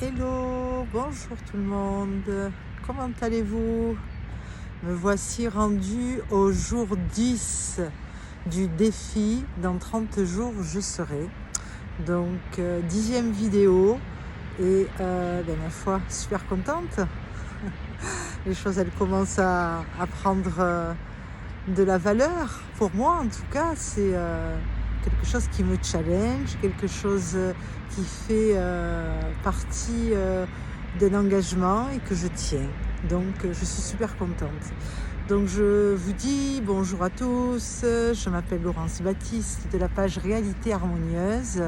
Hello, bonjour tout le monde, comment allez-vous? Me voici rendu au jour 10 du défi, dans 30 jours je serai. Donc 10e vidéo et ma foi, super contente. Les choses elles commencent à prendre de la valeur, pour moi en tout cas, c'est quelque chose qui me challenge, quelque chose qui fait partie d'un engagement et que je tiens. Donc je suis super contente. Donc je vous dis bonjour à tous, je m'appelle Laurence Baptiste de la page Réalité Harmonieuse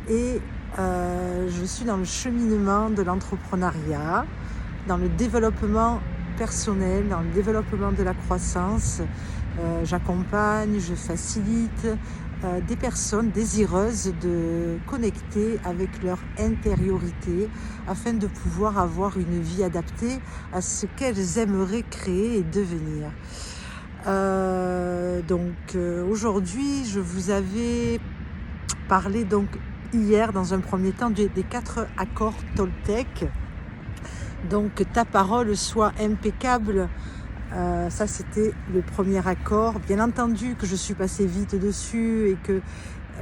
et je suis dans le cheminement de l'entrepreneuriat, dans le développement personnel, dans le développement de la croissance. J'accompagne, je facilite des personnes désireuses de connecter avec leur intériorité afin de pouvoir avoir une vie adaptée à ce qu'elles aimeraient créer et devenir. Aujourd'hui, je vous avais parlé donc hier dans un premier temps des 4 accords Toltec. Donc ta parole soit impeccable. Ça c'était le premier accord. Bien entendu que je suis passée vite dessus et que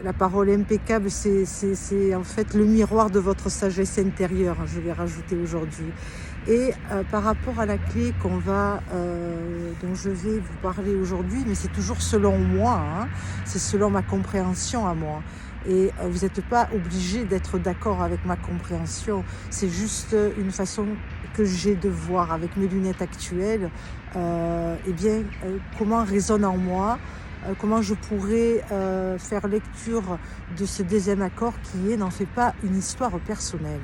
la parole impeccable c'est en fait le miroir de votre sagesse intérieure, je vais rajouter aujourd'hui. Et par rapport à la clé dont je vais vous parler aujourd'hui, mais c'est toujours selon moi, c'est selon ma compréhension à moi. Et vous n'êtes pas obligé d'être d'accord avec ma compréhension, c'est juste une façon que j'ai de voir avec mes lunettes actuelles, comment résonne en moi, comment je pourrais faire lecture de ce deuxième accord qui est « n'en fais pas une histoire personnelle ».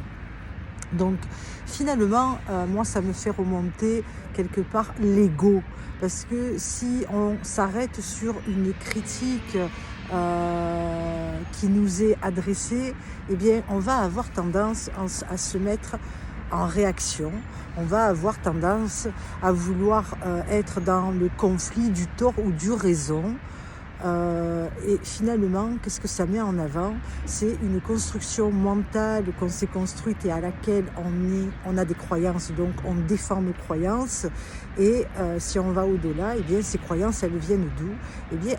Donc finalement, moi ça me fait remonter quelque part l'ego, parce que si on s'arrête sur une critique qui nous est adressée, on va avoir tendance à se mettre en réaction, on va avoir tendance à vouloir être dans le conflit du tort ou du raison. Et finalement, qu'est-ce que ça met en avant? C'est une construction mentale qu'on s'est construite et à laquelle on a des croyances, donc on défend nos croyances. Et si on va au-delà, ces croyances, elles viennent d'où?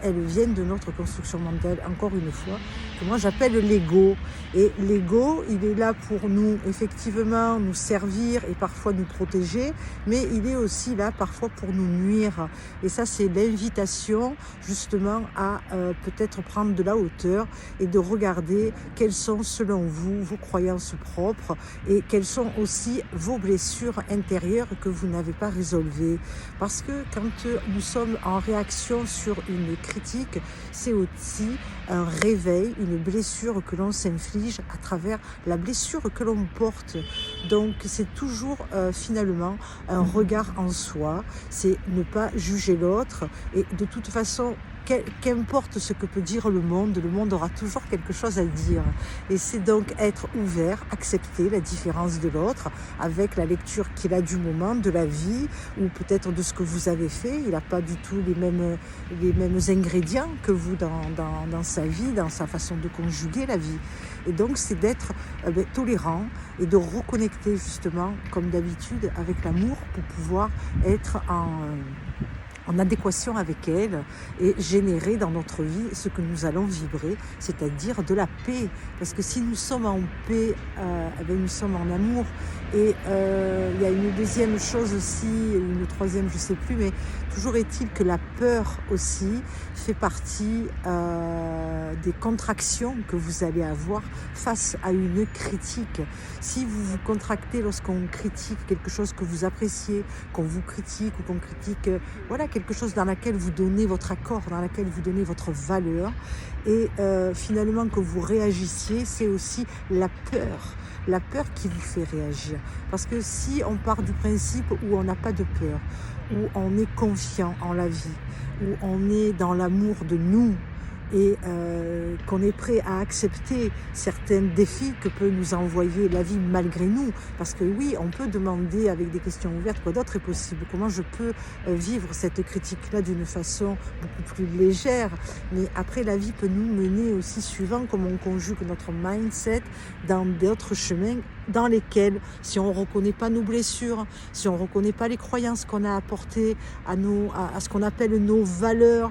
Elles viennent de notre construction mentale, encore une fois, que moi j'appelle l'ego. Et l'ego, il est là pour nous, effectivement, nous servir et parfois nous protéger, mais il est aussi là parfois pour nous nuire. Et ça, c'est l'invitation, justement, à peut-être prendre de la hauteur et de regarder quelles sont selon vous vos croyances propres et quelles sont aussi vos blessures intérieures que vous n'avez pas résolvées. Parce que quand nous sommes en réaction sur une critique, c'est aussi un réveil, une blessure que l'on s'inflige à travers la blessure que l'on porte. Donc c'est toujours finalement un regard en soi, c'est ne pas juger l'autre et de toute façon, qu'importe ce que peut dire le monde aura toujours quelque chose à dire. Et c'est donc être ouvert, accepter la différence de l'autre avec la lecture qu'il a du moment, de la vie, ou peut-être de ce que vous avez fait. Il n'a pas du tout les mêmes ingrédients que vous dans sa vie, dans sa façon de conjuguer la vie. Et donc c'est d'être tolérant et de reconnecter justement, comme d'habitude, avec l'amour pour pouvoir être en adéquation avec elle et générer dans notre vie ce que nous allons vibrer, c'est-à-dire de la paix. Parce que si nous sommes en paix, nous sommes en amour. Et il y a une deuxième chose aussi, une troisième, je ne sais plus, mais toujours est-il que la peur aussi fait partie des contractions que vous allez avoir face à une critique. Si vous vous contractez lorsqu'on critique quelque chose que vous appréciez, qu'on vous critique ou qu'on critique, quelque chose dans laquelle vous donnez votre accord, dans laquelle vous donnez votre valeur, et finalement que vous réagissiez, c'est aussi la peur qui vous fait réagir. Parce que si on part du principe où on n'a pas de peur, où on est confiant en la vie, où on est dans l'amour de nous, et qu'on est prêt à accepter certains défis que peut nous envoyer la vie malgré nous. Parce que oui, on peut demander avec des questions ouvertes quoi d'autre est possible, comment je peux vivre cette critique-là d'une façon beaucoup plus légère. Mais après, la vie peut nous mener aussi suivant comment on conjugue notre mindset dans d'autres chemins dans lesquels, si on ne reconnaît pas nos blessures, si on ne reconnaît pas les croyances qu'on a apportées à ce qu'on appelle nos valeurs,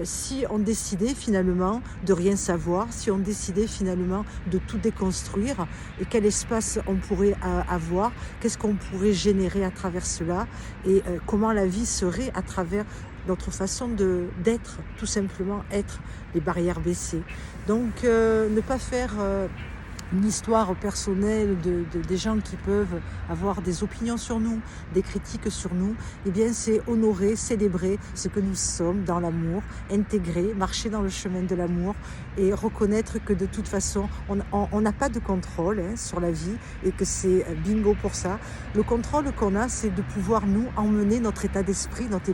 si on décidait finalement de rien savoir, si on décidait finalement de tout déconstruire, et quel espace on pourrait avoir, qu'est-ce qu'on pourrait générer à travers cela, et comment la vie serait à travers notre façon d'être, tout simplement être, les barrières baissées. Donc ne pas faire une histoire personnelle des gens qui peuvent avoir des opinions sur nous, des critiques sur nous, eh bien c'est honorer, célébrer ce que nous sommes dans l'amour, intégrer, marcher dans le chemin de l'amour et reconnaître que de toute façon on n'a pas de contrôle sur la vie et que c'est bingo pour ça. Le contrôle qu'on a, c'est de pouvoir nous emmener notre état d'esprit, notre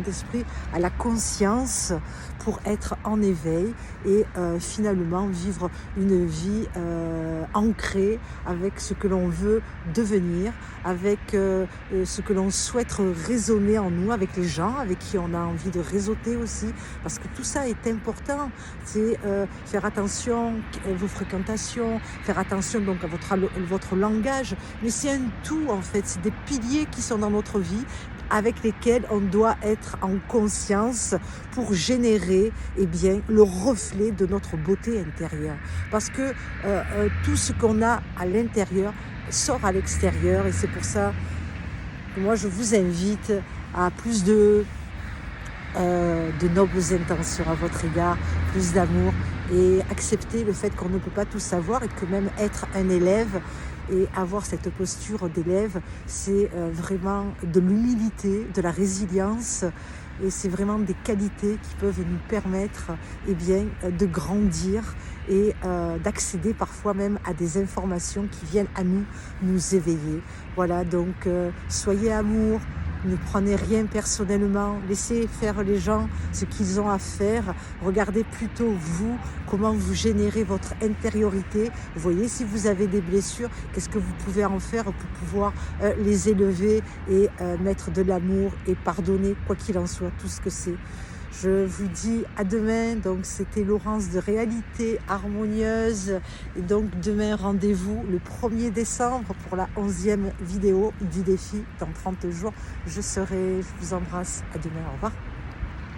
esprit à la conscience pour être en éveil et finalement vivre une vie ancrée avec ce que l'on veut devenir, avec ce que l'on souhaite résonner en nous, avec les gens avec qui on a envie de réseauter aussi, parce que tout ça est important. C'est faire attention à vos fréquentations, faire attention donc à votre langage, mais c'est un tout en fait, c'est des piliers qui sont dans notre vie avec lesquels on doit être en conscience pour générer le reflet de notre beauté intérieure. Parce que tout ce qu'on a à l'intérieur sort à l'extérieur, et c'est pour ça que moi je vous invite à plus de nobles intentions à votre égard, plus d'amour, et accepter le fait qu'on ne peut pas tout savoir et que même être un élève et avoir cette posture d'élève, c'est vraiment de l'humilité, de la résilience, et c'est vraiment des qualités qui peuvent nous permettre de grandir et d'accéder parfois même à des informations qui viennent à nous éveiller. Voilà, donc soyez amour. Ne prenez rien personnellement, laissez faire les gens ce qu'ils ont à faire, regardez plutôt vous, comment vous générez votre intériorité, voyez si vous avez des blessures, qu'est-ce que vous pouvez en faire pour pouvoir les élever et mettre de l'amour et pardonner, quoi qu'il en soit, tout ce que c'est. Je vous dis à demain, donc c'était Laurence de Réalité Harmonieuse, et donc demain rendez-vous le 1er décembre pour la 11e vidéo du défi. Dans 30 jours, je vous embrasse, à demain, au revoir.